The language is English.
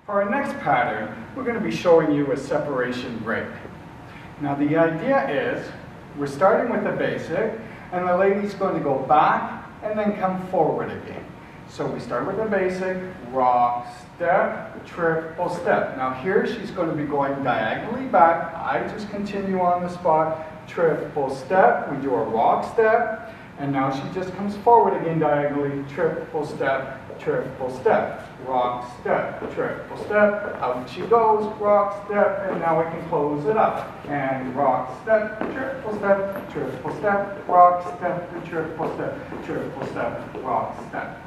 For our next pattern, we're going to be showing you a separation break. Now the idea is, we're starting with the basic, and the lady's going to go back and then come forward again. So we start with the basic, rock, step, triple step. Now here she's going to be going diagonally back. I just continue on the spot, triple step. We do a rock step, and now she just comes forward again diagonally, triple step, rock step, triple step, out she goes, rock step, and now we can close it up. And rock step, rock step, triple step, rock step, rock step.